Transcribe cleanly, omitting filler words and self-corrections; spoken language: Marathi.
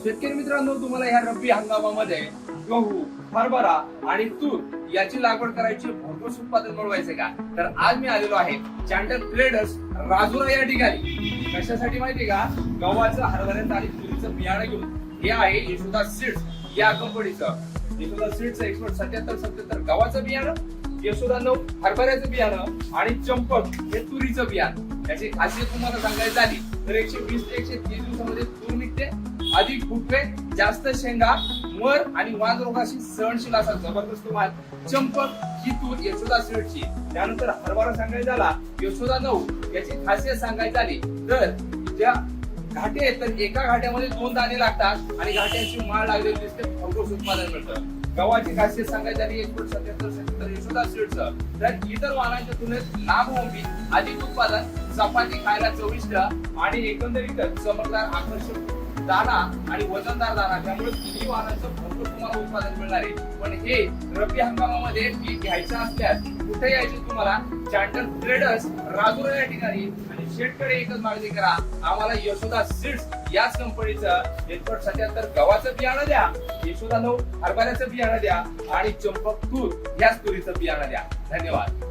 शेतकरी मित्रांनो, तुम्हाला ह्या रब्बी हंगामामध्ये गहू, हरभरा आणि तूर याची लागवड करायची, भरघोस उत्पादन मिळवायचे का? तर आज मी आलेलो आहे चांडक ट्रेडर्स राजुरा या ठिकाणी. कशासाठी माहितीये का? गव्हाचं, हरभऱ्याचं आणि तुरीचं बियाणं घेऊन. हे आहे यशोदा सीड्स या कंपनीचं. यशोदा सीड्स एक्सपर्ट 7777 गव्हाचं बियाणं, यशोदा 9 हरभऱ्याचं बियाणं आणि चंपक हे तुरीचं बियाणं. याची खासियत तुम्हाला सांगायची झाली तर 120 ते 130 दिवसामध्ये तूर निघते, अधिक फुटवे, जास्त शेंगा, मर आणि वांग रोगाशी सहनशील असा जबरदस्त माल चंपक ही तूर यशोदा सीड्सची. त्यानंतर हरभरा सांगायचा झाला यशोदा 9. याची खासियत सांगायची झाली तर ज्या घाटे आहेत तर एका घाट्यामध्ये 2 दाणे लागतात आणि घाट्यांची माळ लागलेली दिसते, भरघोस उत्पादन मिळतं. गव्हाची खासियत सांगायची झाली 177 यशोदा सीड्सचं. तर इतर वाहनांच्या तुलनेत लांब उंची, अधिक उत्पादन, चपाती खायला चविष्ट आणि एकंदरीत चमकदार, आकर्षक दाना आणि वजनदार दाना, त्यामुळे तिन्ही वाहनांचं भरपूर तुम्हाला उत्पादन मिळणार आहे. पण हे रब्बी हंगामामध्ये पीक घ्यायचं असल्यास कुठे यायचे? तुम्हाला चांडक ट्रेडर्स राजुरा या ठिकाणी. आणि शेतकरी एकच मागणी करा, आम्हाला यशोदा सीड्स याच कंपनीचं 177 गव्हाचं बियाणं द्या, यशोदा 9 हरभऱ्याचं बियाणं द्या आणि चंपक तूर याच तुरीचं बियाणं द्या. धन्यवाद.